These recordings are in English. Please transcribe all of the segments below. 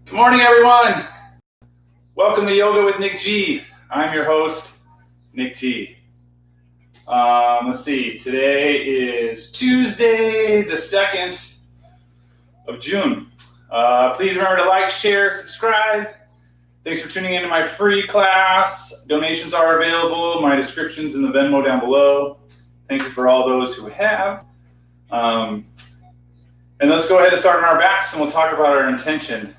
Good morning, everyone. Welcome to Yoga with Nick G. I'm your host, Nick G. Let's see, today is Tuesday, the 2nd of June. Please remember to like, share, subscribe. Thanks for tuning into my free class. Donations are available. My description's in the Venmo down below. Thank you for all those who have. And let's go ahead and start on our backs and we'll talk about our intention.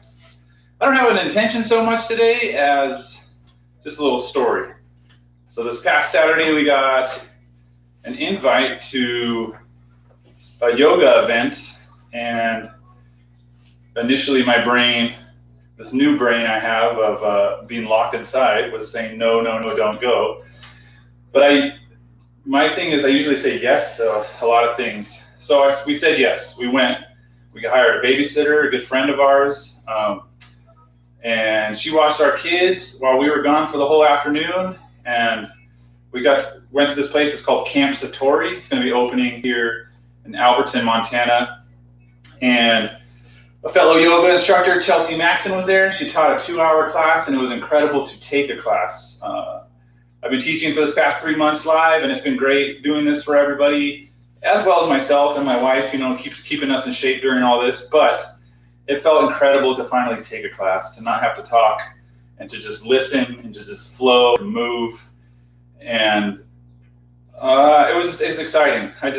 I don't have an intention so much today as just a little story. So this past Saturday we got an invite to a yoga event, and initially my brain, this new brain I have of being locked inside, was saying no, don't go. But my thing is I usually say yes to a lot of things. So we said yes. We went. We hired a babysitter, a good friend of ours. And she watched our kids while we were gone for the whole afternoon. And we went to this place. It's called Camp Satori. It's going to be opening here in Alberton, Montana. And a fellow yoga instructor, Chelsea Maxon, was there. She taught a 2-hour class, and it was incredible to take a class. I've been teaching for this past 3 months live, and it's been great doing this for everybody, as well as myself and my wife, keeps keeping us in shape during all this. But it felt incredible to finally take a class, to not have to talk and to just listen and to just flow and move. And it's exciting. And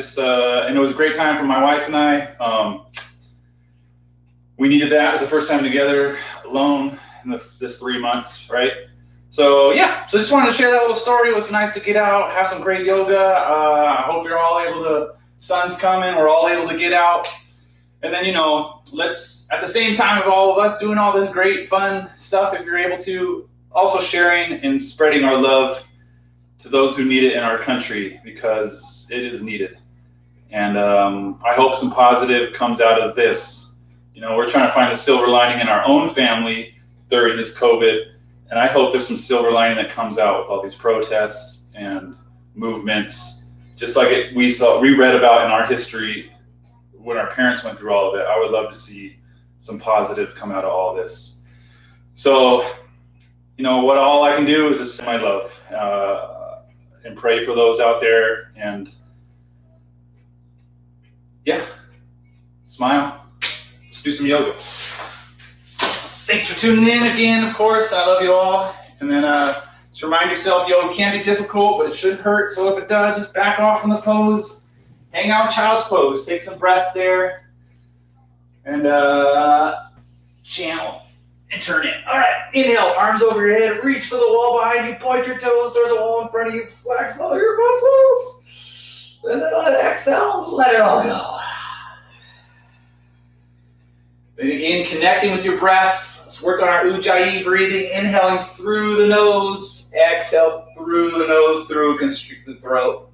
it was a great time for my wife and I. We needed that. It was the first time together alone in this 3 months, right? So yeah, so just wanted to share that little story. It was nice to get out, have some great yoga. I hope you're all able to, sun's coming, we're all able to get out. And then, let's, at the same time of all of us doing all this great, fun stuff, if you're able to, also sharing and spreading our love to those who need it in our country, because it is needed. And I hope some positive comes out of this. We're trying to find the silver lining in our own family during this COVID. And I hope there's some silver lining that comes out with all these protests and movements, just like we read about in our history when our parents went through all of it. I would love to see some positive come out of all this. So, what all I can do is just send my love and pray for those out there. And yeah, smile. Let's do some yoga. Thanks for tuning in again, of course. I love you all. And then just remind yourself, yoga can be difficult, but it shouldn't hurt. So if it does, just back off from the pose. Hang out in child's pose. Take some breaths there. And channel and turn in. All right, inhale, arms over your head. Reach for the wall behind you. Point your toes. There's a wall in front of you. Flex all your muscles. And then on the exhale, let it all go. And again, connecting with your breath. Let's work on our Ujjayi breathing. Inhaling through the nose. Exhale through the nose, through a constricted throat.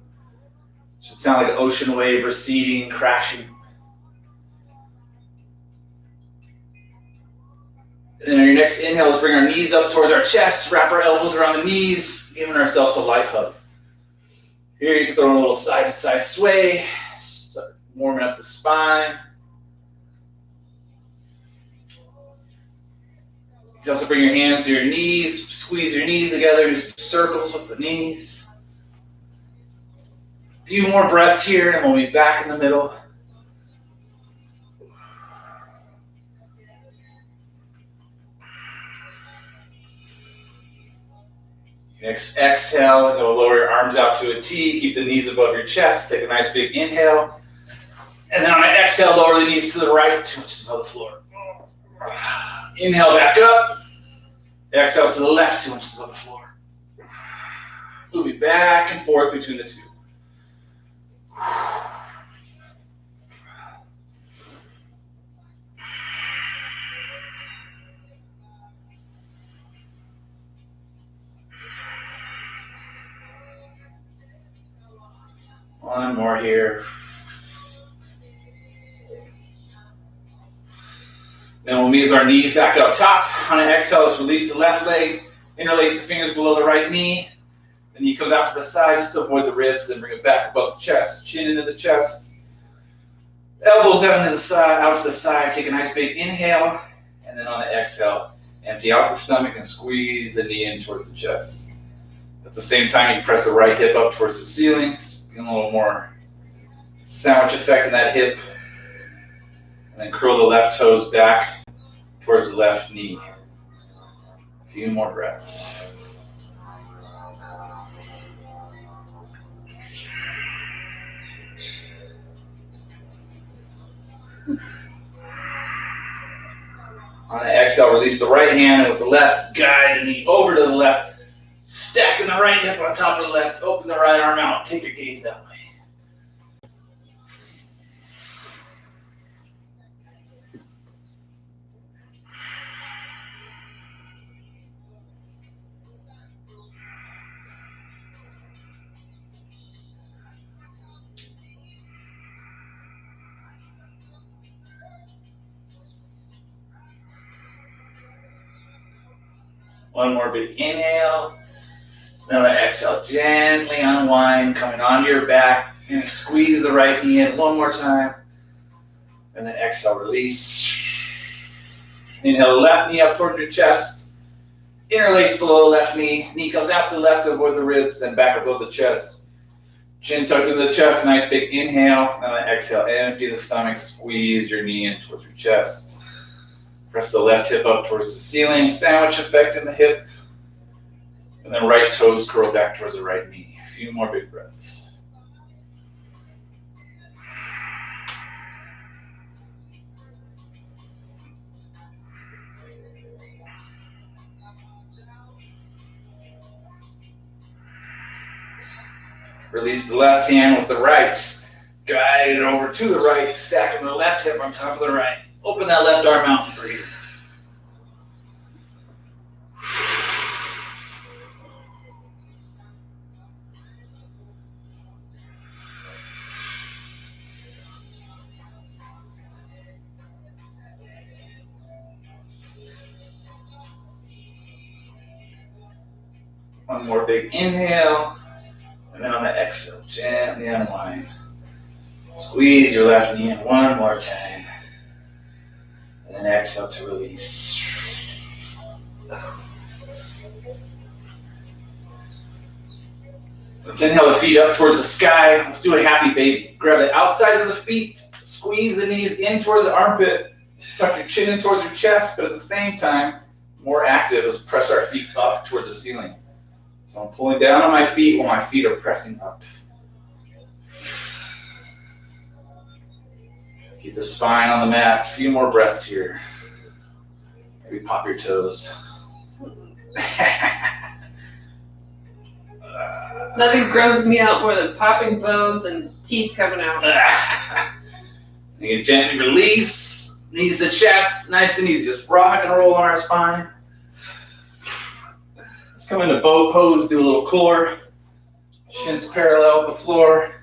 Should sound like an ocean wave receding, crashing. And then on your next inhale, let's bring our knees up towards our chest, wrap our elbows around the knees, giving ourselves a light hug. Here you can throw in a little side-to-side sway, start warming up the spine. You can also bring your hands to your knees, squeeze your knees together, do some circles with the knees. A few more breaths here, and we'll be back in the middle. Next exhale, and lower your arms out to a T. Keep the knees above your chest. Take a nice big inhale. And then on an exhale, lower the knees to the right, 2 inches above the floor. Inhale back up. Exhale to the left, 2 inches above the floor. Moving back and forth between the two. One more here. Then we'll meet with our knees back up top. On an exhale, let's release the left leg, interlace the fingers below the right knee. The knee comes out to the side just to avoid the ribs, then bring it back above the chest, chin into the chest. Elbows out to the side, take a nice big inhale, and And then on the exhale, empty out the stomach and squeeze the knee in towards the chest. At the same time, you press the right hip up towards the ceiling, get a little more sandwich effect in that hip. And then curl the left toes back towards the left knee. A few more breaths. On the exhale, release the right hand, and with the left, guide the knee over to the left. Stacking the right hip on top of the left. Open the right arm out. Take your gaze that way. One more big inhale. Then on the exhale, gently unwind, coming onto your back. And squeeze the right knee in one more time. And then exhale, release. Inhale, left knee up toward your chest. Interlace below the left knee. Knee comes out to the left, avoid the ribs, then back above the chest. Chin tucked into the chest, nice big inhale. And then exhale, empty the stomach, squeeze your knee in towards your chest. Press the left hip up towards the ceiling, sandwich effect in the hip. And then right toes curl back towards the right knee. A few more big breaths. Release the left hand with the right. Guide it over to the right, stacking the left hip on top of the right. Open that left arm out and breathe. One more big inhale, and then on the exhale, gently unwind. Squeeze your left knee in one more time. And then exhale to release. Let's inhale the feet up towards the sky. Let's do a happy baby. Grab the outsides of the feet, squeeze the knees in towards the armpit, tuck your chin in towards your chest, but at the same time, more active, let's press our feet up towards the ceiling. So I'm pulling down on my feet while my feet are pressing up. Keep the spine on the mat. A few more breaths here. Maybe pop your toes. Nothing grosses me out more than popping bones and teeth coming out. You can gently release. Knees to chest. Nice and easy. Just rock and roll on our spine. Let's come into bow pose. Do a little core. Shins parallel with the floor.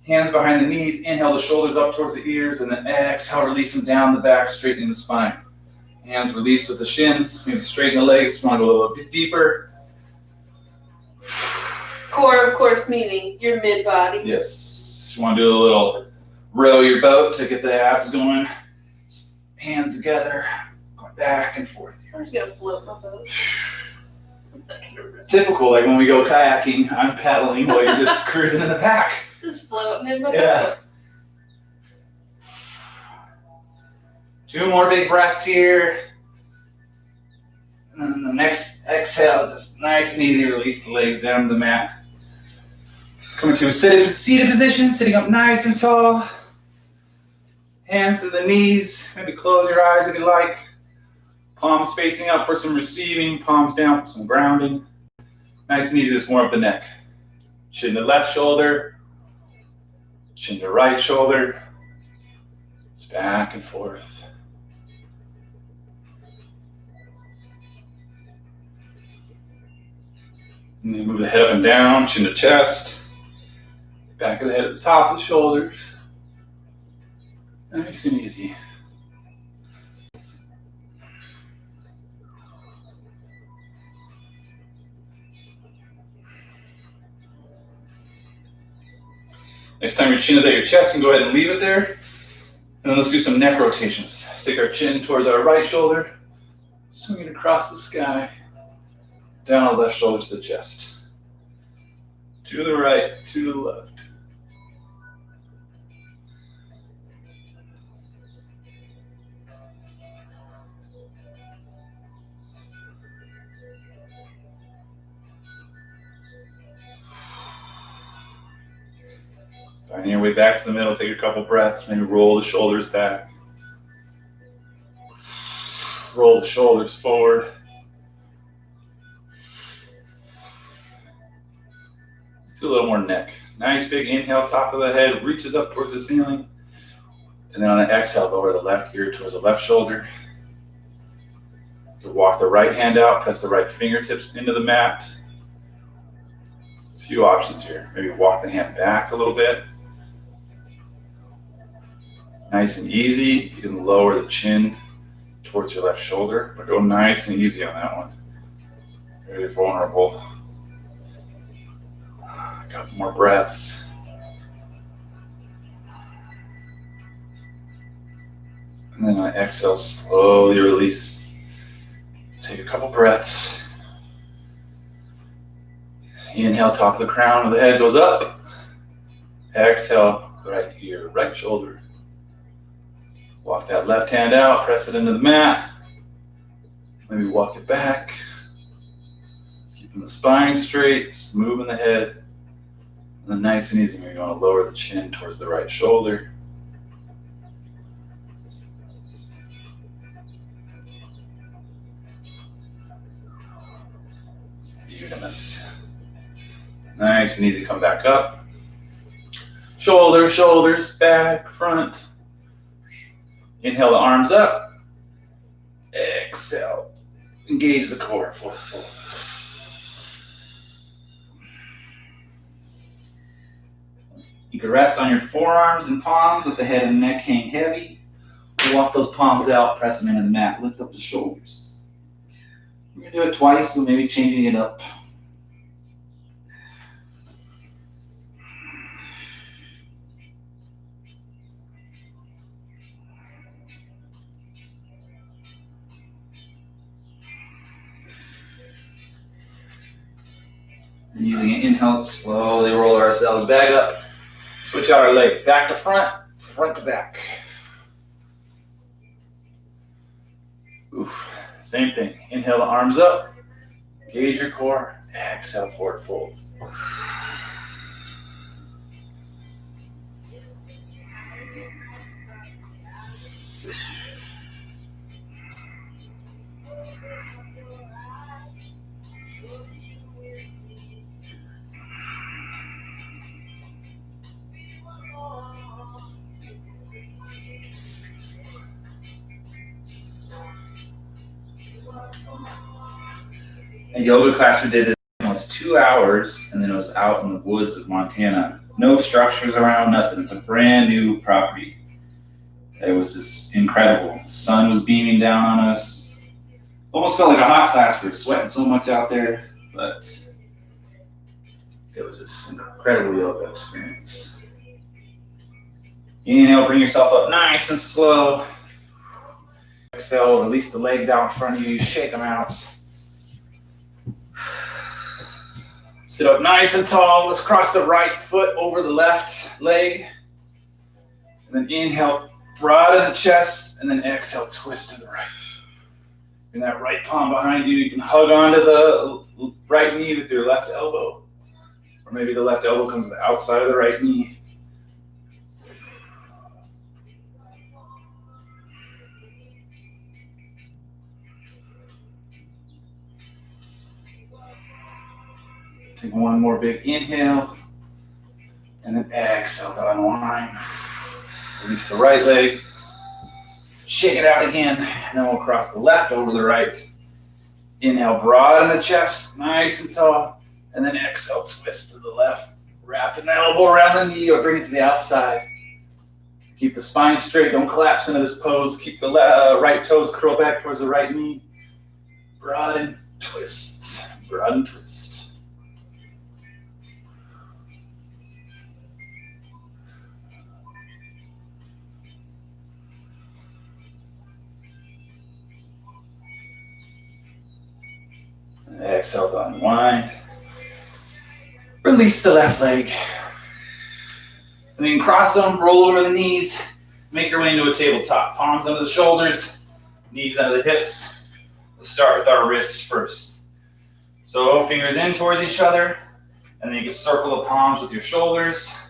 Hands behind the knees. Inhale the shoulders up towards the ears. And then exhale, release them down the back, straightening the spine. Hands release with the shins. Maybe straighten the legs. Want to go a little bit deeper. Core, of course, meaning your mid-body. Yes. You want to do a little row your boat to get the abs going. Hands together. Going back and forth. I'm just going to float my boat. Typical, like when we go kayaking, I'm paddling while you're just cruising in the back. Just floating in my boat. Two more big breaths here. And then the next exhale, just nice and easy, release the legs down to the mat. Coming to a seated position, sitting up nice and tall. Hands to the knees, maybe close your eyes if you like. Palms facing up for some receiving, palms down for some grounding. Nice and easy, just warm up the neck. Chin to left shoulder, chin to right shoulder. It's back and forth. And then move the head up and down, chin to chest. Back of the head at the top of the shoulders. Nice and easy. Next time your chin is at your chest, you can go ahead and leave it there. And then let's do some neck rotations. Stick our chin towards our right shoulder, swing it across the sky, down our left shoulder to the chest. To the right, to the left. Finding your way back to the middle, take a couple breaths, maybe roll the shoulders back. Roll the shoulders forward. Let's do a little more neck. Nice big inhale, top of the head, reaches up towards the ceiling. And then on an exhale, lower the left ear towards the left shoulder. You walk the right hand out, press the right fingertips into the mat. There's a few options here. Maybe walk the hand back a little bit. Nice and easy. You can lower the chin towards your left shoulder, but go nice and easy on that one. Very vulnerable. A couple more breaths. And then on exhale, slowly release. Take a couple breaths. Inhale, top of the crown of the head goes up. Exhale, right ear, right shoulder. Walk that left hand out, press it into the mat. Maybe walk it back. Keeping the spine straight, just moving the head. And then nice and easy, maybe you want to lower the chin towards the right shoulder. Beautiful. Nice and easy, come back up. Shoulders, back, front. Inhale the arms up. Exhale. Engage the core. Fold. You can rest on your forearms and palms with the head and neck hang heavy. Walk those palms out, press them into the mat, lift up the shoulders. We're going to do it twice, so maybe changing it up. And using an inhale, slowly roll ourselves back up. Switch out our legs, back to front, front to back. Oof. Same thing. Inhale the arms up, engage your core, exhale, forward fold. A yoga class we did this was 2 hours, and then it was out in the woods of Montana. No structures around, nothing. It's a brand new property. It was just incredible. The sun was beaming down on us. Almost felt like a hot class. We were sweating so much out there, but it was just an incredible yoga experience. Inhale, bring yourself up nice and slow. Exhale, release the legs out in front of you, shake them out. Sit up nice and tall. Let's cross the right foot over the left leg. And then inhale, broaden the chest, and then exhale, twist to the right. Bring that right palm behind you. You can hug onto the right knee with your left elbow. Or maybe the left elbow comes to the outside of the right knee. Take one more big inhale, and then exhale to unwind. Release the right leg, shake it out again, and then we'll cross the left over the right. Inhale, broaden the chest, nice and tall, and then exhale, twist to the left. Wrapping the elbow around the knee or bring it to the outside. Keep the spine straight, don't collapse into this pose. Keep the right toes curl back towards the right knee. Broaden, twist, broaden, twist. And exhale to unwind. Release the left leg. And then cross them, roll over the knees. Make your way into a tabletop. Palms under the shoulders, knees under the hips. Let's start with our wrists first. So fingers in towards each other, and then you can circle the palms with your shoulders.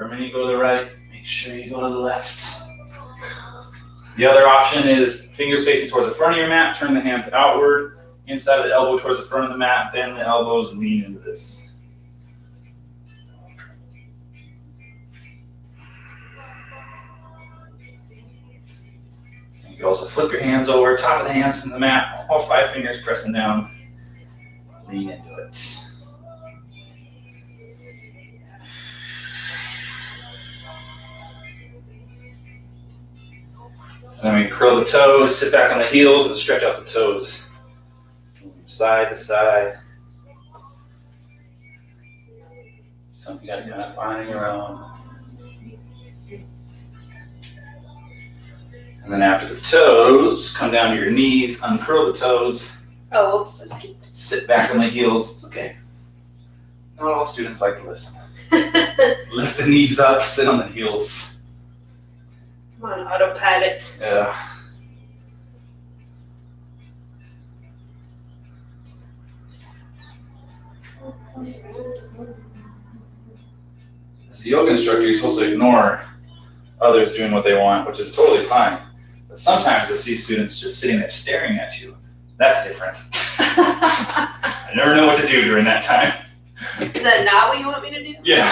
When you go to the right, make sure you go to the left. The other option is fingers facing towards the front of your mat, turn the hands outward, inside of the elbow towards the front of the mat, bend the elbows, lean into this. You can also flip your hands over, top of the hands to the mat, all 5 fingers pressing down. Lean into it. Then we curl the toes, sit back on the heels, and stretch out the toes. Side to side. Something you got to kind of find on your own. And then after the toes, come down to your knees, uncurl the toes. Oh, oops. Sit back on the heels. It's okay. Not all students like to listen. Lift the knees up, sit on the heels. Come on, autopilot. Yeah. As a yoga instructor, you're supposed to ignore others doing what they want, which is totally fine. But sometimes you'll see students just sitting there staring at you. That's different. I never know what to do during that time. Is that not what you want me to do? Yeah.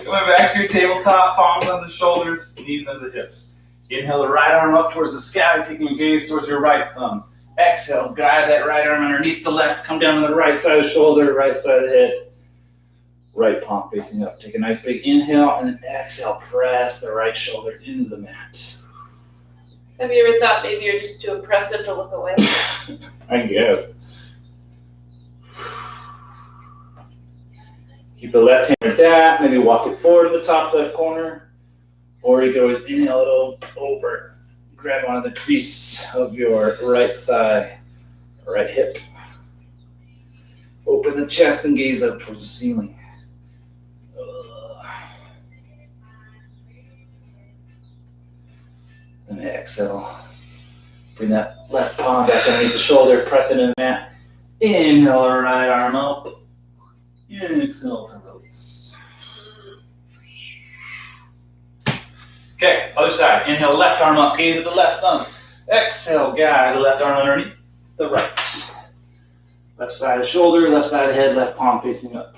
Coming back to your tabletop, palms on the shoulders, knees under the hips. Inhale the right arm up towards the sky, taking your gaze towards your right thumb. Exhale, guide that right arm underneath the left, come down to the right side of the shoulder, right side of the head. Right palm facing up. Take a nice big inhale, and then exhale, press the right shoulder into the mat. Have you ever thought maybe you're just too impressive to look away? I guess. Keep the left hand tap, maybe walk it forward to the top left corner. Or you can always inhale it over. Grab onto the crease of your right thigh, right hip. Open the chest and gaze up towards the ceiling. And exhale. Bring that left palm back underneath the shoulder, press it in the mat. Inhale the right arm up. Exhale to release. Okay, other side. Inhale, left arm up, gaze at the left thumb. Exhale, guide the left arm underneath the right. Left side of the shoulder, left side of the head, left palm facing up.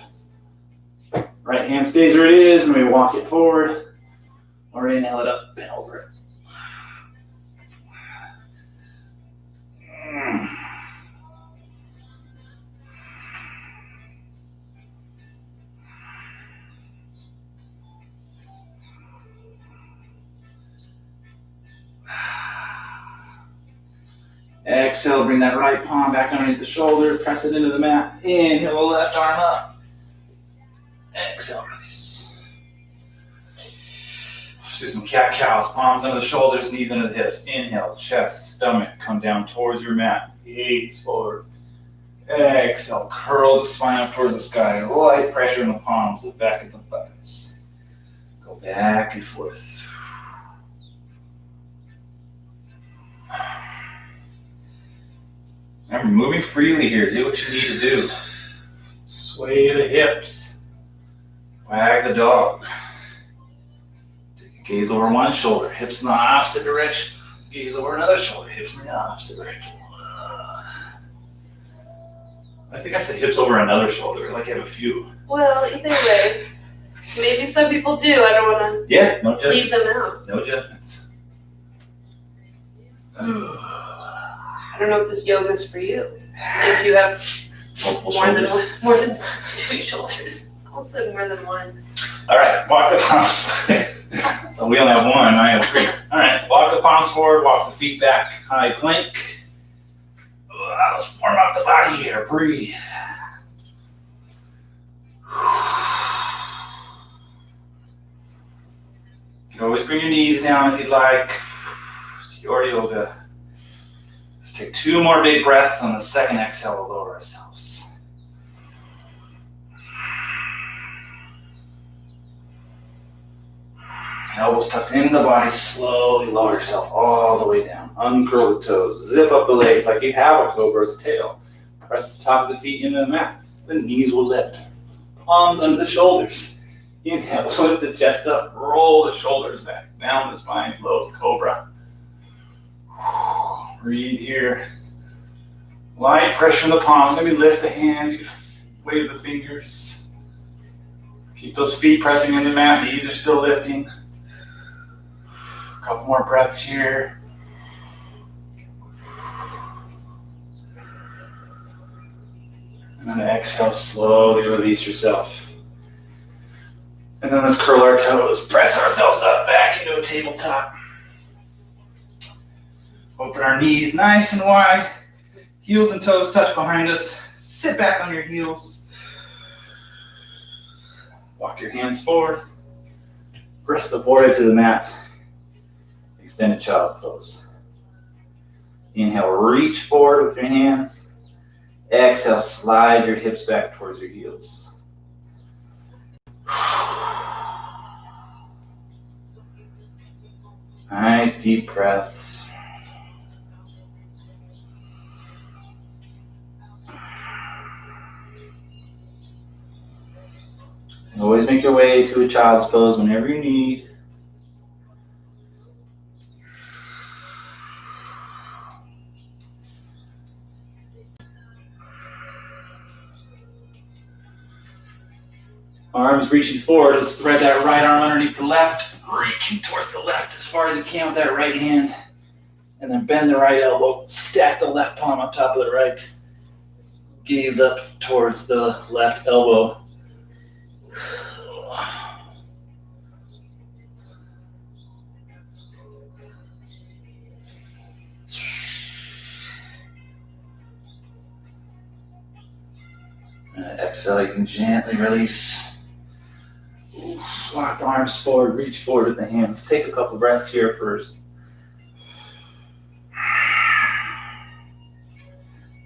Right hand stays where it is, maybe walk it forward. Or inhale it up, bend over it. Exhale, bring that right palm back underneath the shoulder, press it into the mat. Inhale the left arm up. Exhale, release. Let's do some cat-cows, palms under the shoulders, knees under the hips. Inhale, chest, stomach, come down towards your mat. Gaze forward. Exhale, curl the spine up towards the sky. Light pressure in the palms, look back at the thighs. Go back and forth. Remember, moving freely here. Do what you need to do. Sway the hips. Wag the dog. Take a gaze over one shoulder. Hips in the opposite direction. Gaze over another shoulder. Hips in the opposite direction. I think I said hips over another shoulder. Like I have a few. Well, either way. Maybe some people do. I don't want to No judgment. leave them out. No judgments. I don't know if this yoga is for you. If you have Multiple more shoulders. than 2 shoulders. Also more than one. All right, walk the palms. So we only have one, I have 3. All right, walk the palms forward, walk the feet back, high plank. Let's warm up the body here, breathe. You can always bring your knees down if you'd like. It's your yoga. Let's take 2 more big breaths. On the second exhale, we'll lower ourselves. Elbows tucked into the body. Slowly lower yourself all the way down. Uncurl the toes. Zip up the legs like you have a cobra's tail. Press the top of the feet into the mat. The knees will lift. Palms under the shoulders. Inhale, lift the chest up. Roll the shoulders back. Down the spine, low cobra. Breathe here. Light pressure in the palms. Maybe lift the hands. You can wave the fingers. Keep those feet pressing in the mat. Knees are still lifting. A couple more breaths here. And then exhale, slowly release yourself. And then let's curl our toes. Press ourselves up back into a tabletop. Open our knees nice and wide. Heels and toes touch behind us. Sit back on your heels. Walk your hands forward. Press the forehead to the mat. Extended child's pose. Inhale, reach forward with your hands. Exhale, slide your hips back towards your heels. Nice deep breaths. And always make your way to a child's pose whenever you need. Arms reaching forward. Let's thread that right arm underneath the left. Reaching towards the left as far as you can with that right hand. And then bend the right elbow. Stack the left palm on top of the right. Gaze up towards the left elbow. And exhale, you can gently release. Walk the arms forward, reach forward with the hands. Take a couple breaths here first.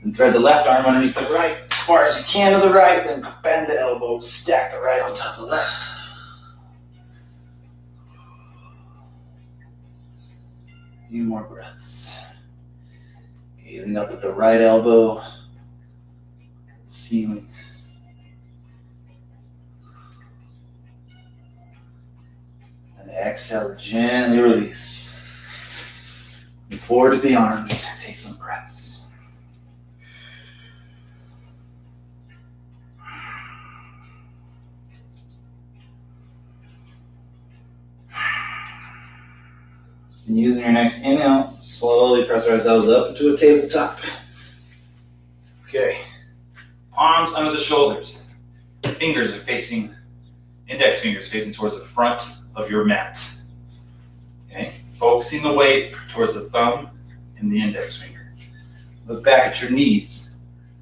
And thread the left arm underneath the right as far as you can to the right, then bend the elbow, stack the right on top of the left. Few more breaths. Gazing up at the right elbow, ceiling. And exhale, gently release. And forward with the arms. Take some breaths. And using your next inhale, slowly press ourselves up into a tabletop. Okay. Palms under the shoulders. Fingers are facing, index fingers facing towards the front of your mat. Okay. Focusing the weight towards the thumb and the index finger. Look back at your knees.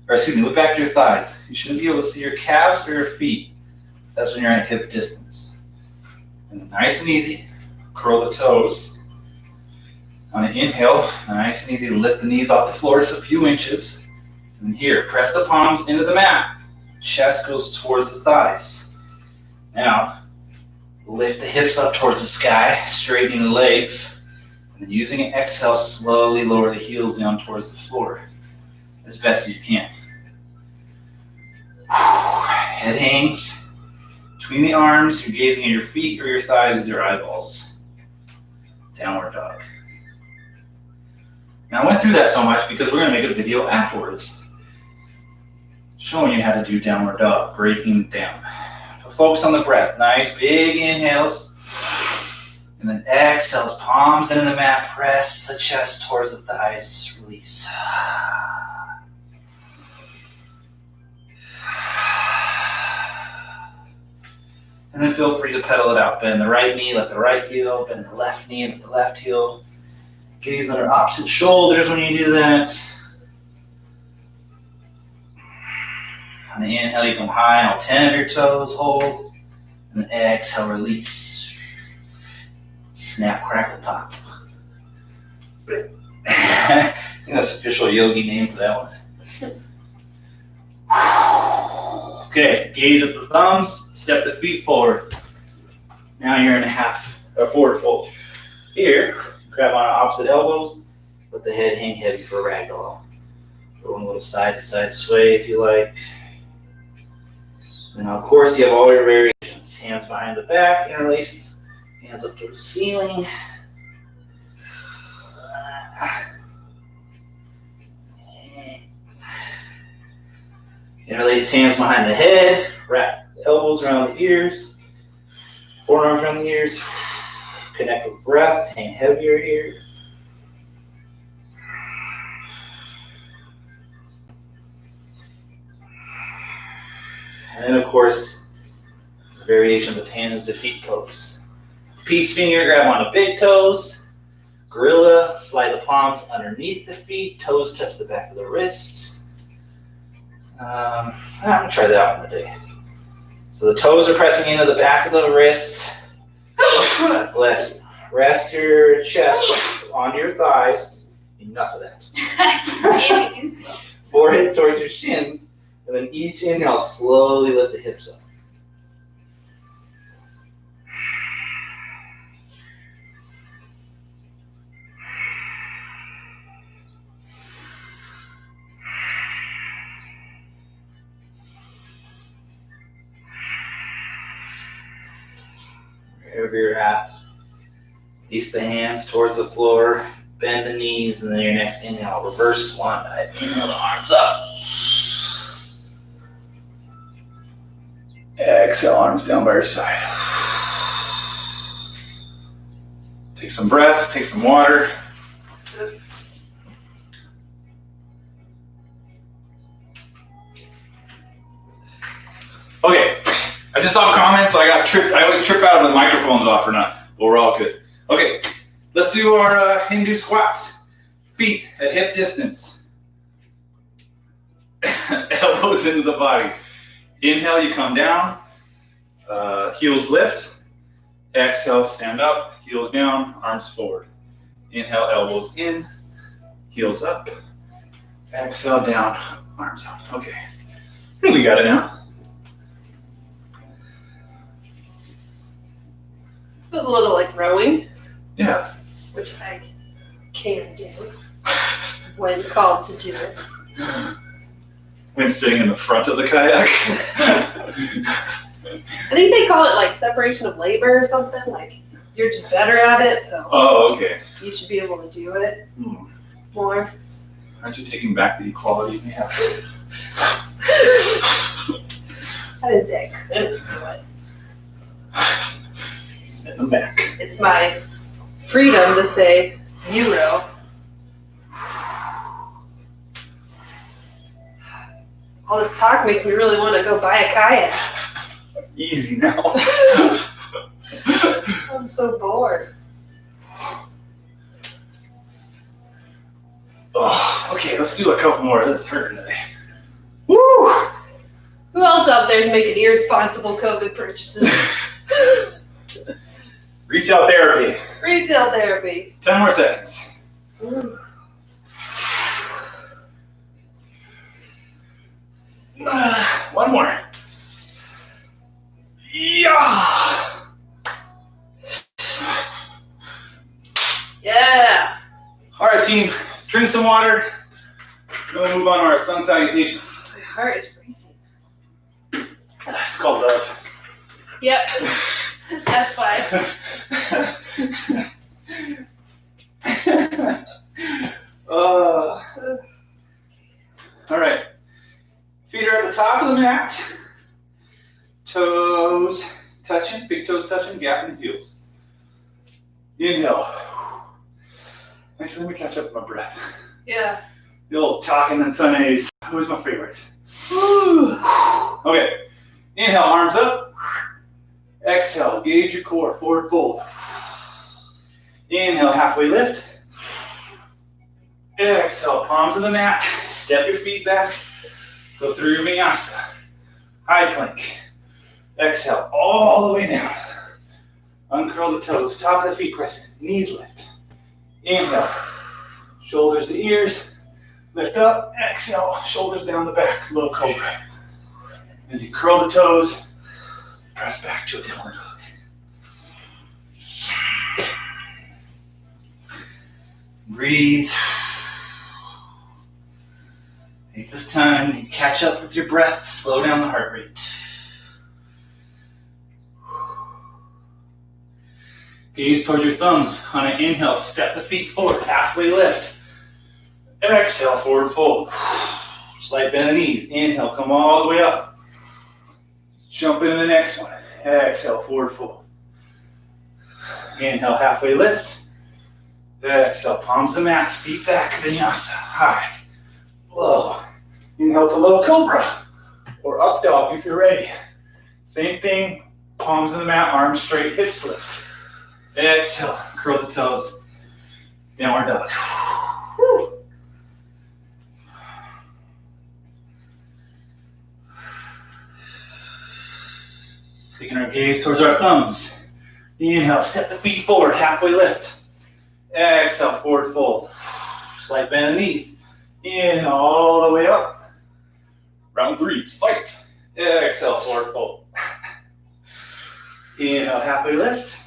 Look back at your thighs. You shouldn't be able to see your calves or your feet. That's when you're at hip distance. And then nice and easy, curl the toes. On an inhale, nice and easy to lift the knees off the floor just a few inches. And here, press the palms into the mat. Chest goes towards the thighs. Now, lift the hips up towards the sky, straightening the legs. And then using an exhale, slowly lower the heels down towards the floor as best as you can. Head hangs between the arms. You're gazing at your feet or your thighs with your eyeballs. Downward dog. Now I went through that so much because we're going to make a video afterwards showing you how to do downward dog, breaking it down. But focus on the breath. Nice big inhales. And then exhales, palms into the mat. Press the chest towards the thighs. Release. And then feel free to pedal it out. Bend the right knee, lift the right heel. Bend the left knee, lift the left heel. Gaze under opposite shoulders when you do that. On the inhale, you come high on all 10 of your toes, hold. And then exhale, release. Snap, crackle, pop. think that's the official yogi name for that one. Okay, gaze at the thumbs, step the feet forward. Now you're in a forward fold. Here, grab on opposite elbows, let the head hang heavy for a ragdoll. Throw a little side to side sway if you like. And now, of course, you have all your variations. Hands behind the back, interlaced, hands up towards the ceiling. Interlace hands behind the head, wrap the elbows around the ears, forearms around the ears, connect with breath, hang heavier here. And then, of course, variations of hands to feet pose. Peace finger, grab on the big toes. Gorilla, slide the palms underneath the feet, toes touch the back of the wrists. I'm going to try that one today. So the toes are pressing into the back of the wrists. Bless you. Rest your chest onto your thighs. Enough of that. Forehead towards your shins. And then each inhale, slowly lift the hips up. Wherever you're at, release the hands towards the floor, bend the knees, and then your next inhale, reverse swan dive. Inhale the arms up. Exhale, arms down by your side. Take some breaths, take some water. Okay. I just saw comments, so I got tripped. I always trip out of the microphones off or not, but we're all good. Okay, let's do our Hindu squats. Feet at hip distance. Elbows into the body. Inhale, you come down. Heels lift. Exhale, stand up. Heels down, arms forward. Inhale, elbows in. Heels up. Exhale, down, arms out. Okay, I think we got it now. Feels a little like rowing. Yeah. Which I can do when called to do it. When sitting in the front of the kayak. I think they call it like separation of labor or something. Like you're just better at it, so Oh, okay. you should be able to do it more. Aren't you taking back the equality we have? I didn't say I couldn't do it. In the back. It's my freedom to say you row. All this talk makes me really want to go buy a kayak. Easy now. I'm so bored. Oh, okay, let's do a couple more. This is hurting today. Woo! Who else out there is making irresponsible COVID purchases? Retail therapy. Retail therapy. 10 more seconds. Ooh. One more. Yeah. Yeah. All right, team. Drink some water. Then we'll move on to our sun salutations. My heart is racing. It's called love. Yep. That's why. All right. Feet are at the top of the mat. Toes touching, big toes touching, gap in the heels. Inhale. Actually, let me catch up with my breath. Yeah. The old talking and sun A's. Who's my favorite? Woo. Okay. Inhale, arms up. Exhale, gauge your core, forward fold. Inhale, halfway lift. Exhale, palms of the mat. Step your feet back. Go through your vinyasa. High plank. Exhale, all the way down. Uncurl the toes, top of the feet pressing, knees lift. Inhale, shoulders to ears. Lift up, exhale, shoulders down the back, little cobra. And you curl the toes, press back to a downward dog. Breathe. Take this time and catch up with your breath, slow down the heart rate. Gaze toward your thumbs. On an inhale, step the feet forward, halfway lift. Exhale, forward fold. Slight bend in the knees. Inhale, come all the way up. Jump into the next one. Exhale, forward fold. Inhale, halfway lift. Exhale, palms to mat, feet back, vinyasa. High, low. Inhale to little cobra or up dog if you're ready. Same thing, palms in the mat, arms straight, hips lift. Exhale, curl the toes, downward dog. Whew. Taking our gaze towards our thumbs. Inhale, step the feet forward, halfway lift. Exhale, forward fold. Slight bend in the knees. Inhale all the way up. Round 3, fight. Exhale, forward fold. Inhale, halfway lift.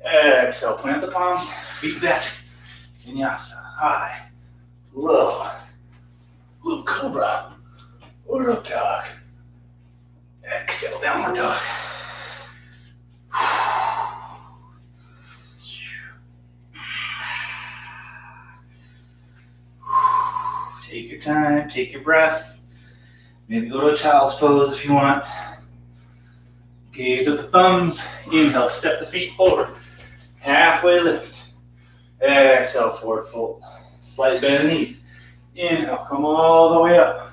Exhale, plant the palms, feet back. Vinyasa, high, low. Little cobra, or up dog. Exhale, downward dog. Take your time, take your breath. Maybe go to a child's pose if you want. Gaze at the thumbs. Inhale, step the feet forward. Halfway lift. Exhale, forward fold. Slight bend in the knees. Inhale, come all the way up.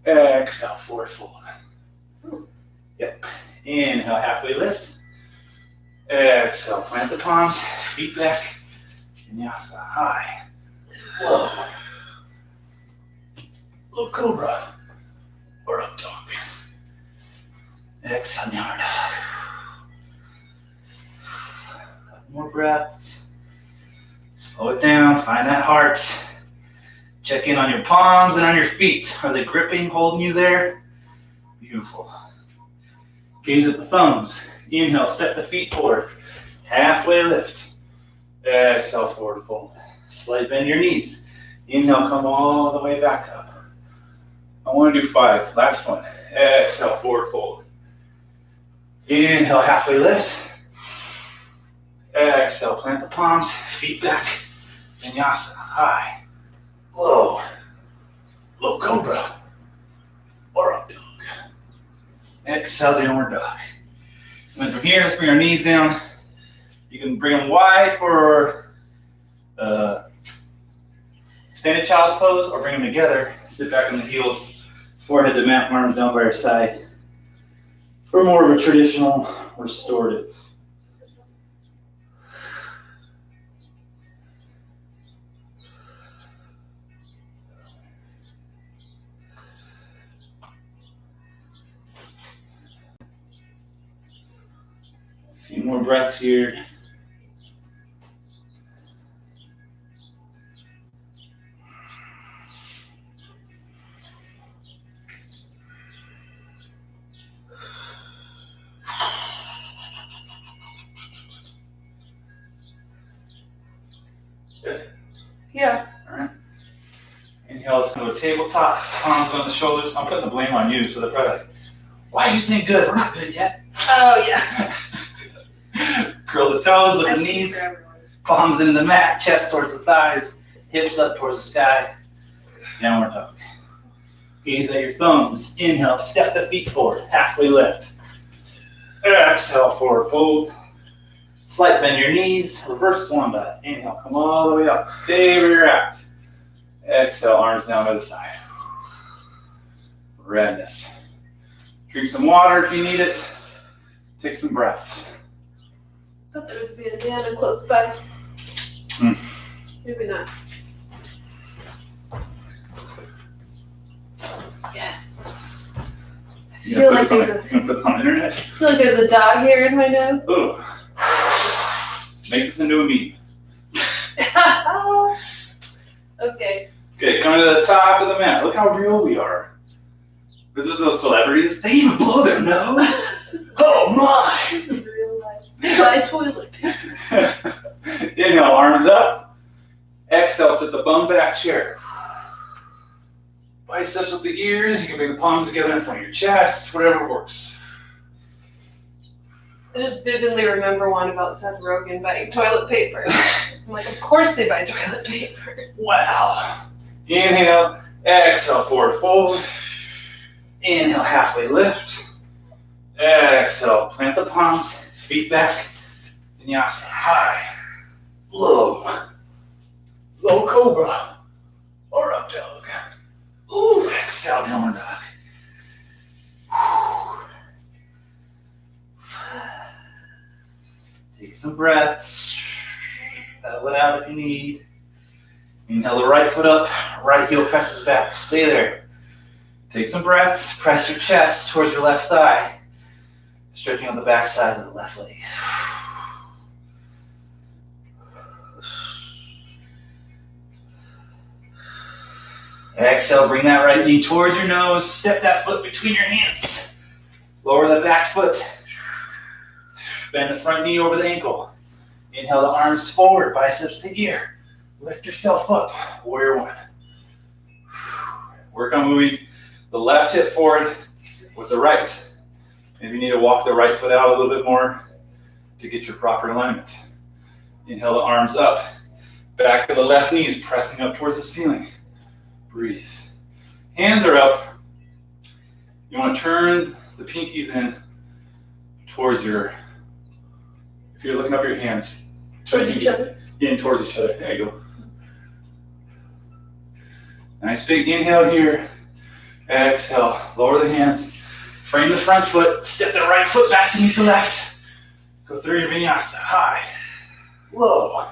Exhale, forward fold. Yep. Inhale, halfway lift. Exhale, plant the palms, feet back. Vinyasa, high, low. Little cobra or up dog. Exhale, downward dog. Couple more breaths. Slow it down, find that heart. Check in on your palms and on your feet. Are they gripping, holding you there? Beautiful. Gaze at the thumbs. Inhale, step the feet forward. Halfway lift. Exhale, forward fold. Slight bend your knees. Inhale, come all the way back up. I want to do 5. Last one. Exhale, forward fold. Inhale, halfway lift. Exhale, plant the palms, feet back. Vinyasa, high, low. Little cobra or up dog. Exhale, downward dog. And then from here, let's bring our knees down. You can bring them wide for standing child's pose, or bring them together. Sit back on the heels, forehead to mat, arms down by your side. For more of a traditional restorative. A few more breaths here. Good? Yeah. All right. Inhale, let's go to tabletop, palms on the shoulders. I'm putting the blame on you, so they're probably like, why'd you say good? We're not good yet. Oh, yeah. Curl the toes, lift the knees, palms into the mat, chest towards the thighs, hips up towards the sky. Downward dog. Gaze at your thumbs. Inhale, step the feet forward, halfway lift. Exhale, forward fold. Slight bend your knees, reverse swan dive. Inhale, come all the way up. Stay where you're at. Exhale, arms down by the side. Redness. Drink some water if you need it. Take some breaths. I thought there was a bandana close by. Maybe not. Yes. I feel like there's You gonna put this on the internet? I feel like there's a dog hair in my nose. Ooh. Make this into a meme. Okay. Okay, coming to the top of the mat. Look how real we are. This is those celebrities. They even blow their nose. Oh my! This is real life. They buy toilet paper. Inhale, arms up. Exhale, sit the bum back chair. Biceps with the ears. You can bring the palms together in front of your chest. Whatever works. I just vividly remember one about Seth Rogen buying toilet paper. I'm like, of course they buy toilet paper. Wow. Inhale, exhale, forward fold. Inhale, halfway lift. Exhale, plant the palms, feet back. Vinyasa, high, low, low cobra, or up dog. Ooh, exhale, downward dog. Take some breaths. Pedal it out if you need. Inhale the right foot up, right heel presses back. Stay there. Take some breaths. Press your chest towards your left thigh. Stretching on the back side of the left leg. Exhale, bring that right knee towards your nose. Step that foot between your hands. Lower the back foot. Bend the front knee over the ankle. Inhale the arms forward, biceps to ear. Lift yourself up, warrior one. Work on moving the left hip forward with the right. Maybe you need to walk the right foot out a little bit more to get your proper alignment. Inhale the arms up. Back of the left knee is pressing up towards the ceiling. Breathe. Hands are up. You want to turn the pinkies in towards your, if you're looking up your hands. Towards each other? In towards each other. There you go. Nice big inhale here. Exhale. Lower the hands. Frame the front foot. Step the right foot back to meet the left. Go through your vinyasa. High. Low.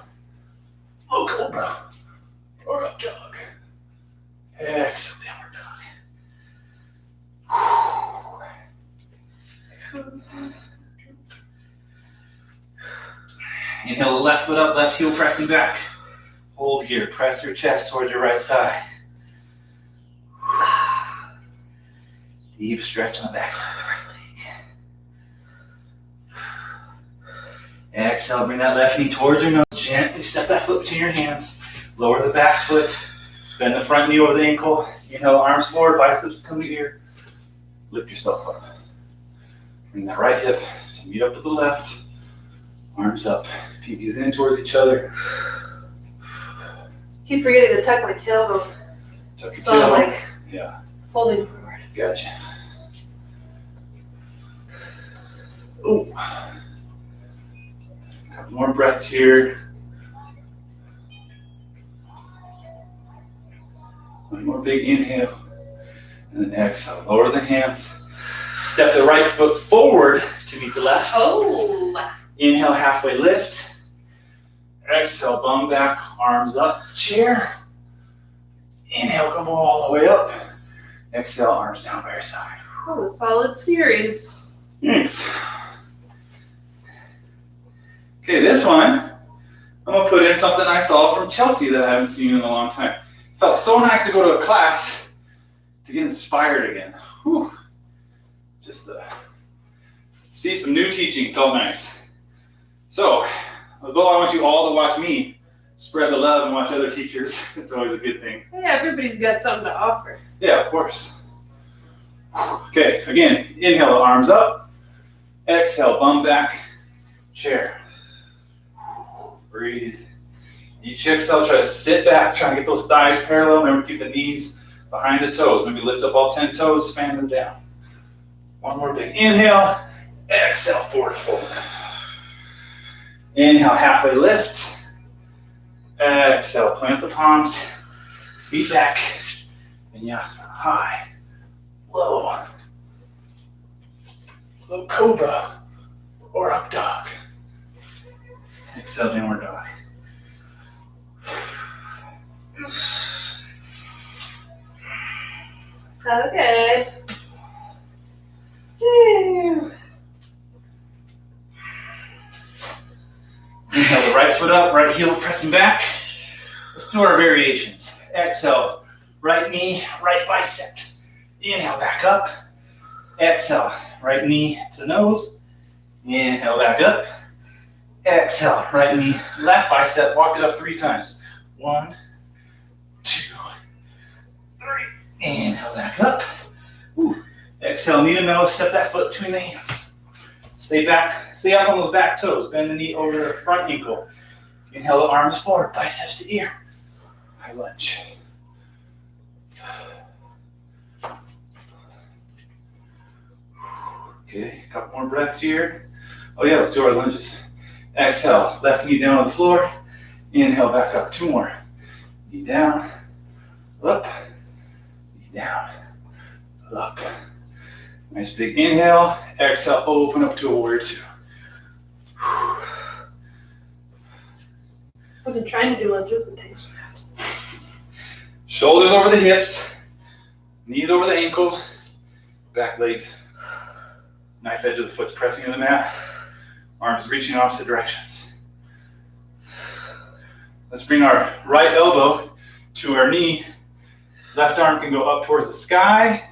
Low cobra. Or up dog. Exhale. Downward dog. Inhale the left foot up, left heel pressing back. Hold here. Press your chest towards your right thigh. Deep stretch on the back side of the right leg. Exhale, bring that left knee towards your nose. Gently step that foot between your hands. Lower the back foot. Bend the front knee over the ankle. Inhale, arms forward, biceps come to ear. Lift yourself up. Bring that right hip to meet up with the left. Arms up. Pinkies in towards each other. Keep forgetting to tuck my tailbone. Tuck your So I'm tailbone. like Yeah. folding forward. Gotcha. Ooh. Couple more breaths here. One more big inhale. And then exhale. Lower the hands. Step the right foot forward to meet the left. Oh. Inhale, halfway lift. Exhale, bum back, arms up, chair. Inhale, come all the way up. Exhale, arms down by your side. Oh, a solid series. Thanks. Okay, this one, I'm gonna put in something I saw from Chelsea that I haven't seen in a long time. Felt so nice to go to a class to get inspired again. Whew. Just see some new teaching felt nice. So, although I want you all to watch me spread the love and watch other teachers, it's always a good thing. Yeah, everybody's got something to offer. Yeah, of course. Okay, again, inhale the arms up. Exhale, bum back, chair. Breathe. Each exhale, try to sit back, try to get those thighs parallel. Remember, keep the knees behind the toes. Maybe lift up all 10 toes, fan them down. One more big inhale. Exhale, forward fold. Inhale, halfway lift. Exhale, plant the palms. Feet back. Vinyasa, high, low. Low cobra, or up dog. Exhale, downward dog. Okay. Whew. Inhale the right foot up, right heel pressing back. Let's do our variations. Exhale, right knee, right bicep. Inhale, back up. Exhale, right knee to nose. Inhale, back up. Exhale, right knee, left bicep. Walk it up 3 times. 1, 2, 3. Inhale, back up. Ooh. Exhale, knee to nose. Step that foot between the hands. Stay back. Stay up on those back toes. Bend the knee over the front ankle. Inhale the arms forward, biceps to ear. High lunge. Okay, a couple more breaths here. Oh yeah, let's do our lunges. Exhale, left knee down on the floor. Inhale, back up. 2 more. Knee down, up, knee down, up. Nice big inhale. Exhale, open up to a warrior 2. Wasn't trying to do lunges, but thanks for that. Shoulders over the hips, knees over the ankle, back legs. Knife edge of the foot's pressing into the mat. Arms reaching in opposite directions. Let's bring our right elbow to our knee. Left arm can go up towards the sky.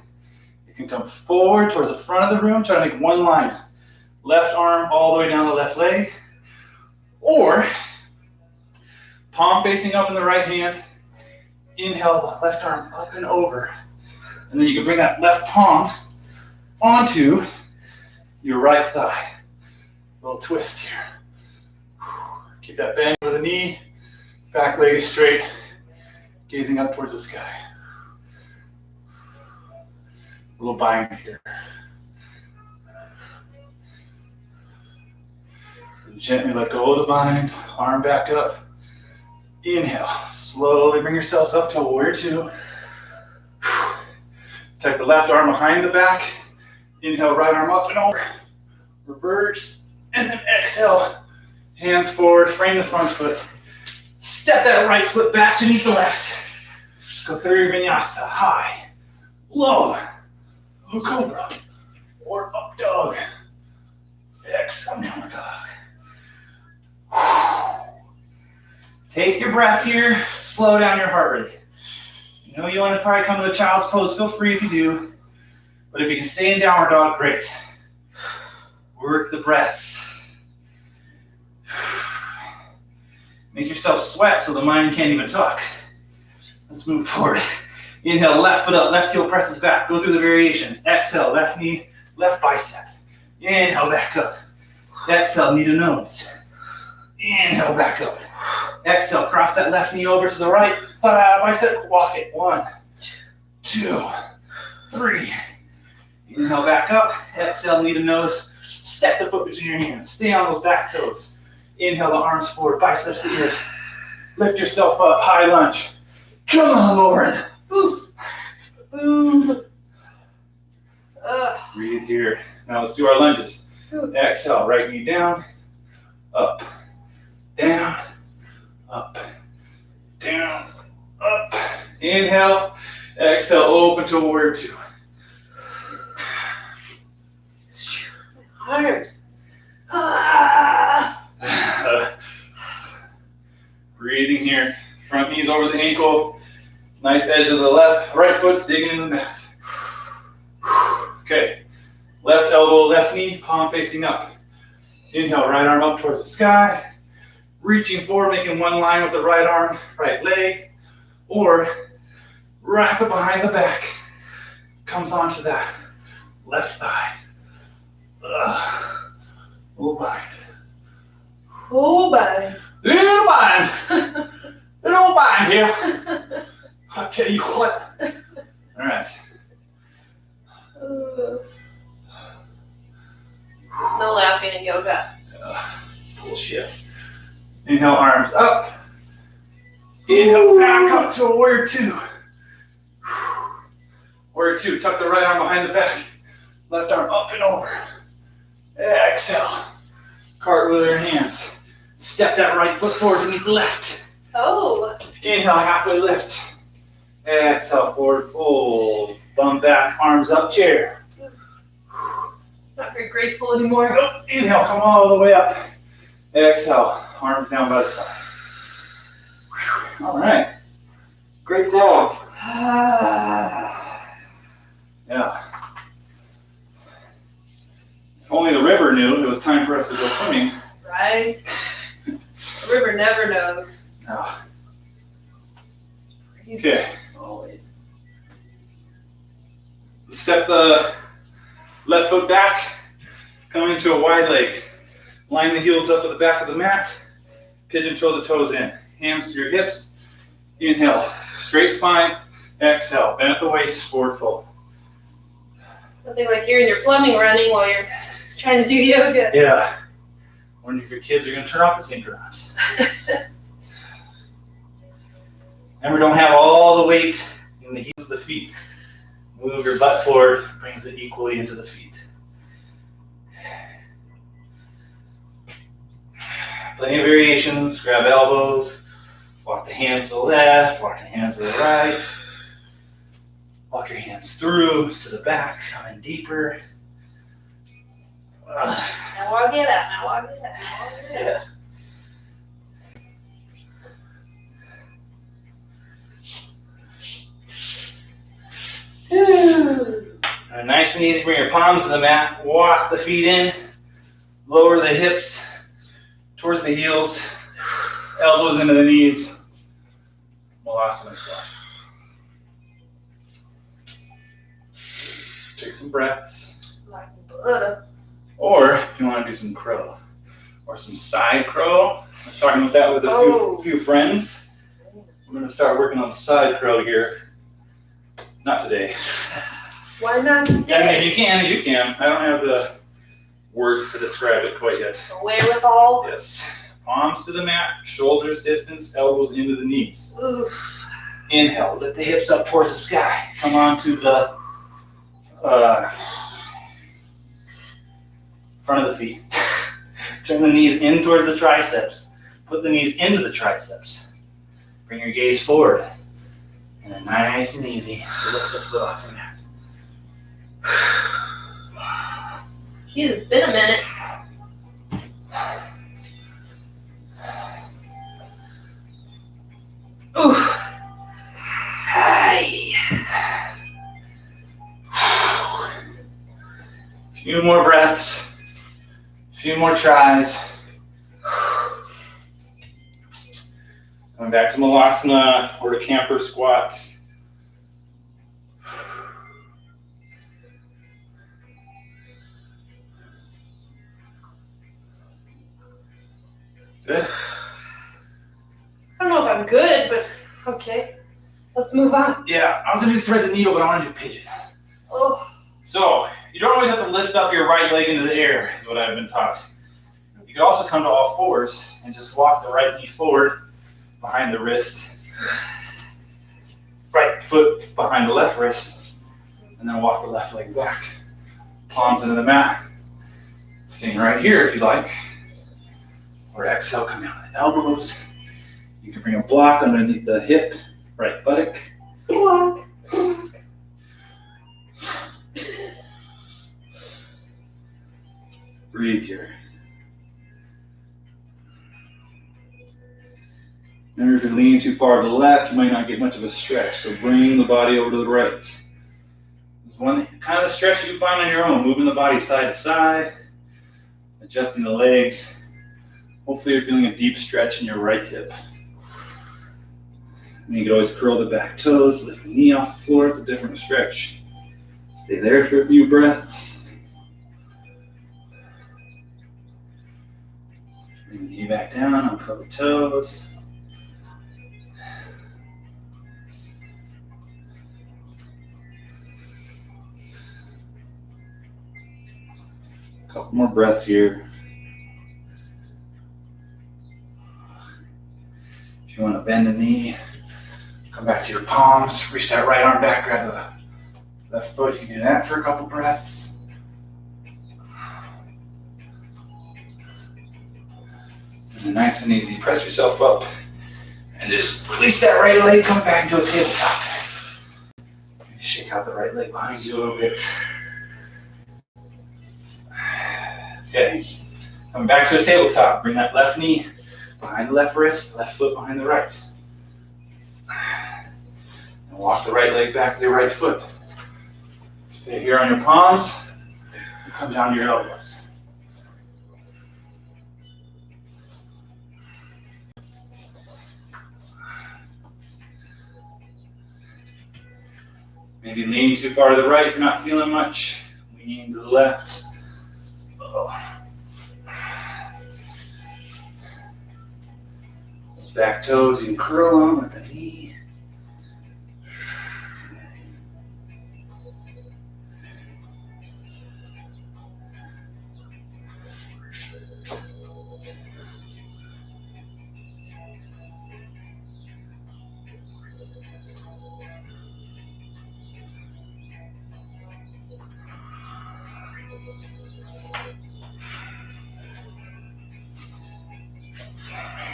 It can come forward towards the front of the room. Try to make one line. Left arm all the way down the left leg. Or palm facing up in the right hand. Inhale the left arm up and over. And then you can bring that left palm onto your right thigh. A little twist here. Keep that bend over the knee. Back leg is straight. Gazing up towards the sky. A little bind here. And gently let go of the bind. Arm back up. Inhale. Slowly bring yourselves up to a warrior 2. Tuck the left arm behind the back. Inhale, right arm up and over. Reverse. And then exhale. Hands forward. Frame the front foot. Step that right foot back to meet the left. Just go through your vinyasa. High. Low. Cobra. Or up dog. Exhale, downward dog. Take your breath here. Slow down your heart rate. You know you want to probably come to a child's pose. Feel free if you do. But if you can stay in downward dog, great. Work the breath. Make yourself sweat so the mind can't even talk. Let's move forward. Inhale, left foot up, left heel presses back. Go through the variations. Exhale, left knee, left bicep. Inhale, back up. Exhale, knee to nose. Inhale, back up. Exhale, cross that left knee over to the right. Bicep, walk it. 1, 2, 3. Inhale, back up. Exhale, knee to nose. Step the foot between your hands. Stay on those back toes. Inhale the arms forward, biceps to ears. Lift yourself up, high lunge. Come on, Lauren. Ooh. Ooh. Breathe here. Now let's do our lunges. Exhale, right knee down, up, down, up, down, up. Inhale, exhale, open to a warrior 2. Arms. Breathing here. Front knees over the ankle. Knife edge of the right foot's digging into the mat. Okay. Left elbow, left knee, palm facing up. Inhale, right arm up towards the sky. Reaching forward, making one line with the right arm, right leg. Or wrap it behind the back. Comes onto that left thigh. Little bind. Oh, bind. Little bind. Little bind here. Okay, you what? All right. No laughing in yoga. Bullshit. Inhale, arms up. Inhale, back up to a warrior 2. Warrior 2, tuck the right arm behind the back. Left arm up and over. Exhale. Cartwheel your hands. Step that right foot forward to meet the left. Oh. Inhale, halfway lift. Exhale, forward fold. Bum back, arms up, chair. Not very graceful anymore. Nope. Inhale, come all the way up. Exhale, arms down by the side. All right. Great job. Yeah. If only the river knew it was time for us to go swimming. Right? The river never knows. No. Okay. Always. Step the left foot back, come into a wide leg. Line the heels up at the back of the mat, pigeon toe the toes in. Hands to your hips, inhale, straight spine, exhale, bend at the waist, forward fold. Nothing like hearing your plumbing running while you're trying to do yoga. Yeah. Wondering if your kids are going to turn off the sink or not. Remember, don't have all the weight in the heels of the feet. Move your butt forward, brings it equally into the feet. Plenty of variations. Grab elbows, walk the hands to the left, walk the hands to the right. Walk your hands through to the back, come in deeper. Now walk it out, now walk it out, now walk it out. Yeah. And nice and easy, bring your palms to the mat, walk the feet in, lower the hips towards the heels, elbows into the knees. Malasana squat. Take some breaths. Like butter. Or if you want to do some crow or some side crow, I'm talking about that with a few friends. We're going to start working on side crow here. Not today. Why not I mean, today? you can. I don't have the words to describe it quite yet. Away with all. Yes. Palms to the mat, shoulders distance, elbows into the knees. Oof. Inhale, lift the hips up towards the sky. Come on to the front of the feet. Turn the knees in towards the triceps. Put the knees into the triceps. Bring your gaze forward. And then nice and easy, lift the foot off the mat. Jeez, it's been a minute. Oof. Hi. Few more breaths. Few more tries. Going back to Malasana or to camper squat. Good. I don't know if I'm good, but okay. Let's move on. Yeah, I was going to do thread the needle, but I want to do pigeon. Oh. So, you don't always have to lift up your right leg into the air, is what I've been taught. You could also come to all fours and just walk the right knee forward behind the wrist. Right foot behind the left wrist. And then walk the left leg back. Palms into the mat. Staying right here if you like. Or exhale, come down to the elbows. You can bring a block underneath the hip, right buttock. Block. Breathe here. Remember, if you're leaning too far to the left, you might not get much of a stretch. So bring the body over to the right. There's one kind of stretch you find on your own, moving the body side to side, adjusting the legs. Hopefully you're feeling a deep stretch in your right hip. And you can always curl the back toes, lift the knee off the floor. It's a different stretch. Stay there for a few breaths. Bring the knee back down, uncurl the toes. A couple more breaths here. If you want to bend the knee, come back to your palms, reach that right arm back, grab the left foot. You can do that for a couple breaths. And then nice and easy, press yourself up and just release that right leg, come back into a tabletop. Shake out the right leg behind you a little bit. Okay, coming back to a tabletop. Bring that left knee behind the left wrist, left foot behind the right. And Walk the right leg back to the right foot. Stay here on your palms. And come down to your elbows. Maybe lean too far to the right if you're not feeling much. Lean to the left. Those back toes, you can curl them with the knee.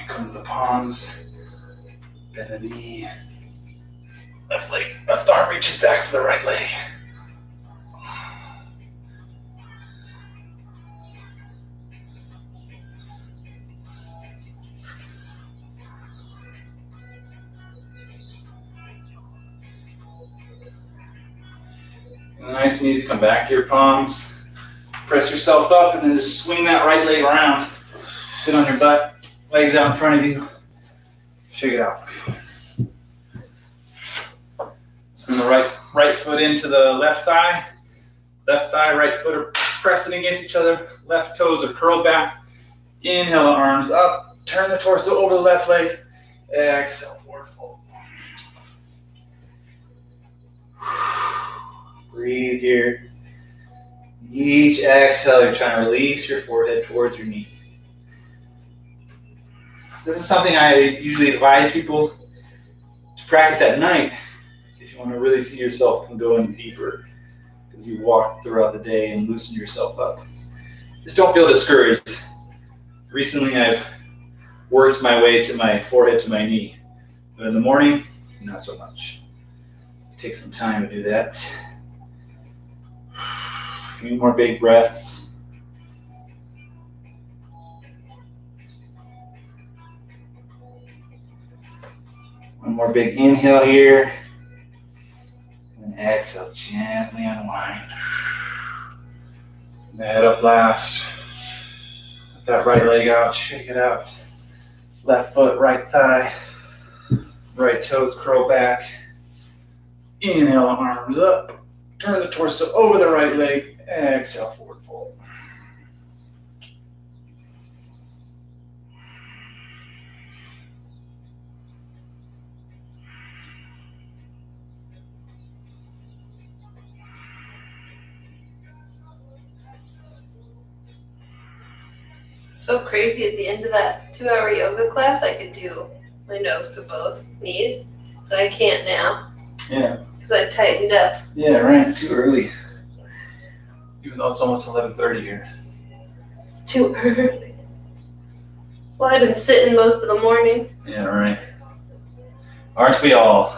Come to the palms, bend the knee, left arm reaches back for the right leg. And nice and easy, come back to your palms, press yourself up, and then just swing that right leg around. Sit on your butt, legs out in front of you, shake it out. Swing the right foot into the left thigh, right foot are pressing against each other, left toes are curled back. Inhale, the arms up, turn the torso over the left leg, exhale, forward fold. Breathe here. Each exhale, you're trying to release your forehead towards your knee. This is something I usually advise people to practice at night if you want to really see yourself and go in deeper as you walk throughout the day and loosen yourself up. Just don't feel discouraged. Recently, I've worked my way to my forehead to my knee, but in the morning, not so much. Take some time to do that. A few more big breaths. One more big inhale here. And exhale, gently unwind. The head up last. Let that right leg out, shake it out. Left foot, right thigh. Right toes curl back. Inhale, arms up. Turn the torso over the right leg. Exhale, forward fold. So crazy, at the end of that 2-hour yoga class, I could do my nose to both knees, but I can't now. Yeah. Because I tightened up. Yeah, right. Too early. Even though it's almost 11:30 here. It's too early. Well, I've been sitting most of the morning. Yeah, right. Aren't we all?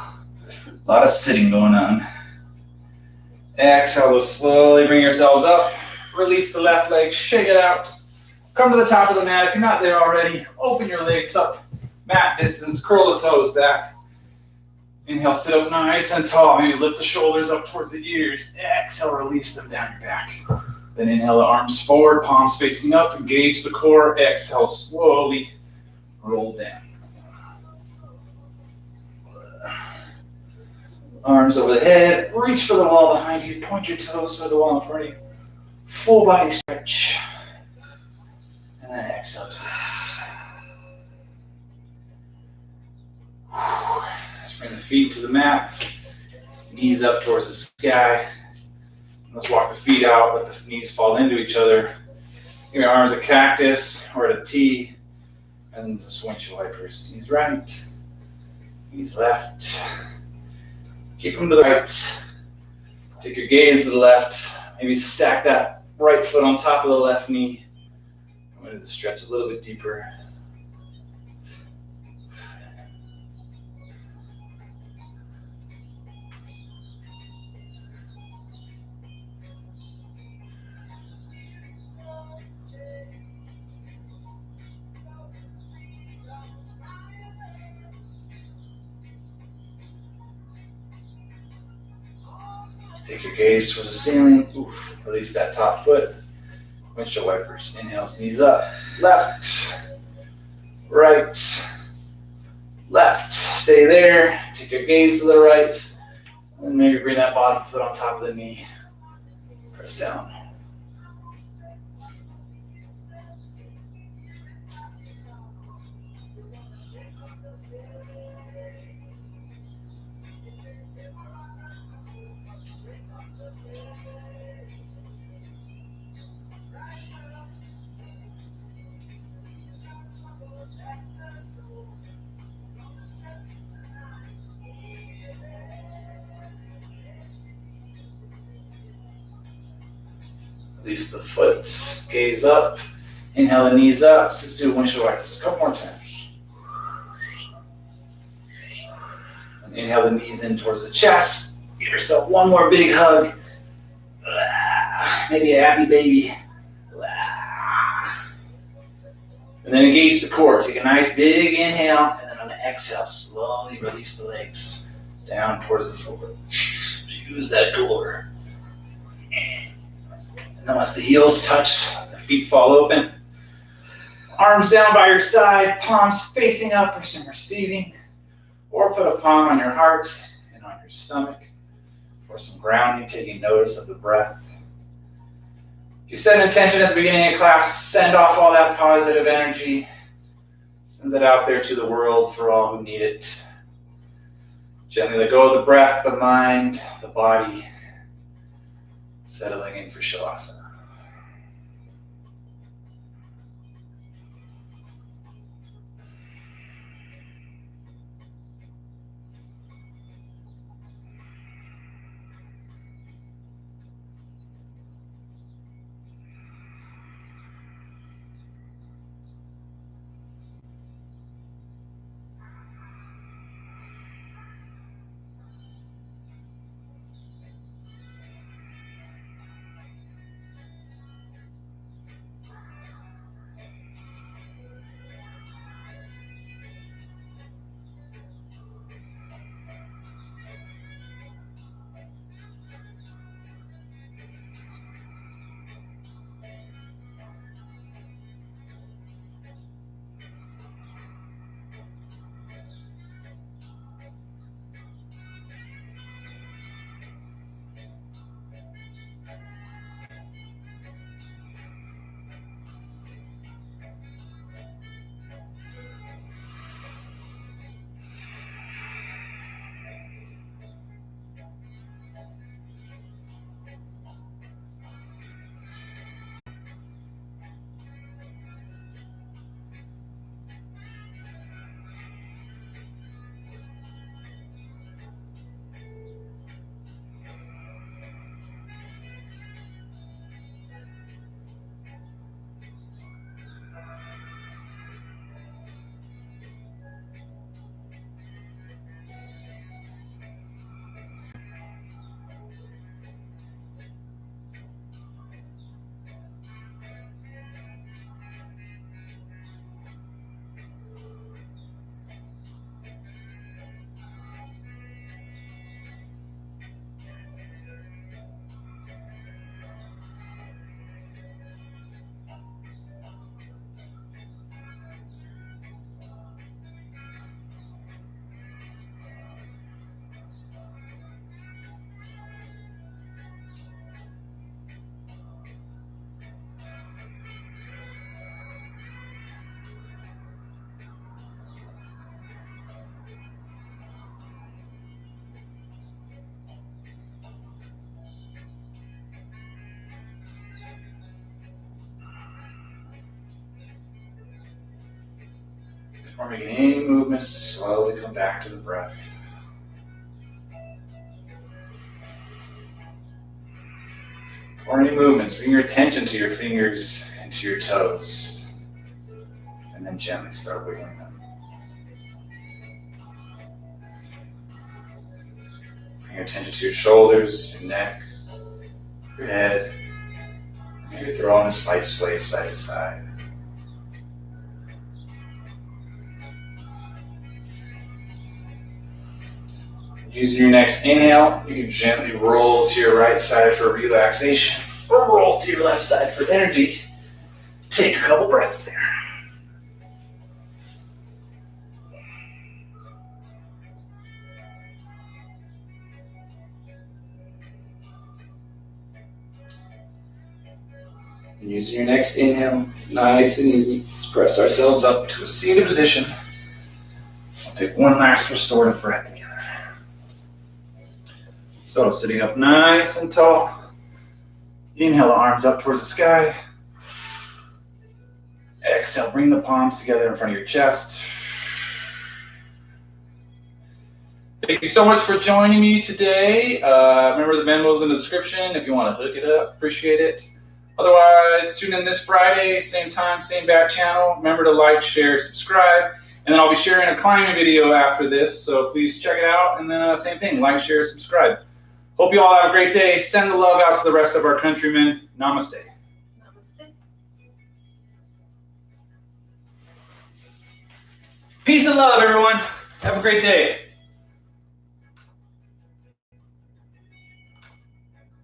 A lot of sitting going on. Exhale to slowly bring yourselves up. Release the left leg, shake it out. Come to the top of the mat. If you're not there already, open your legs up. Mat distance, curl the toes back. Inhale, sit up nice and tall. Maybe lift the shoulders up towards the ears. Exhale, release them down your back. Then inhale the arms forward, palms facing up, engage the core. Exhale, slowly roll down. Arms over the head, reach for the wall behind you, point your toes toward the wall in front of you. Full body stretch. And then exhale to release. Let's bring the feet to the mat, knees up towards the sky. Let's walk the feet out, let the knees fall into each other. Give your arms a cactus or a T, and then just windshield wipers. Knees right, knees left. Keep them to the right. Take your gaze to the left. Maybe stack that right foot on top of the left knee. I'm going to stretch a little bit deeper. Take your gaze towards the ceiling. Oof. Release that top foot. Windshield wipers. Inhale, knees up. Left. Right. Left. Stay there. Take your gaze to the right. And maybe bring that bottom foot on top of the knee. Press down. Release the foot, gaze up, inhale the knees up. Let's do windshield wipers a couple more times. And inhale the knees in towards the chest. Give yourself one more big hug. Maybe a happy baby. And then engage the core. Take a nice big inhale, and then on the exhale, slowly release the legs down towards the floor. Use that core. And once the heels touch, the feet fall open. Arms down by your side, palms facing up for some receiving. Or put a palm on your heart and on your stomach for some grounding, taking notice of the breath. If you set an intention at the beginning of class, send off all that positive energy. Send it out there to the world for all who need it. Gently let go of the breath, the mind, the body. Settling in for Shavasana. Before making any movements, slowly come back to the breath. Before any movements, bring your attention to your fingers and to your toes. And then gently start wiggling them. Bring your attention to your shoulders, your neck, your head. Maybe throw in a slight sway side to side. Using your next inhale, you can gently roll to your right side for relaxation, or roll to your left side for energy. Take a couple breaths there. Using your next inhale, nice and easy, let's press ourselves up to a seated position. I'll take one last restorative breath together. So sitting up nice and tall. Inhale the arms up towards the sky. Exhale, bring the palms together in front of your chest. Thank you so much for joining me today. Remember the Venmo's in the description if you want to hook it up. Appreciate it. Otherwise, tune in this Friday, same time, same bat channel. Remember to like, share, subscribe. And then I'll be sharing a climbing video after this, so please check it out. And then same thing, like, share, subscribe. Hope you all have a great day. Send the love out to the rest of our countrymen. Namaste. Namaste. Peace and love, everyone. Have a great day.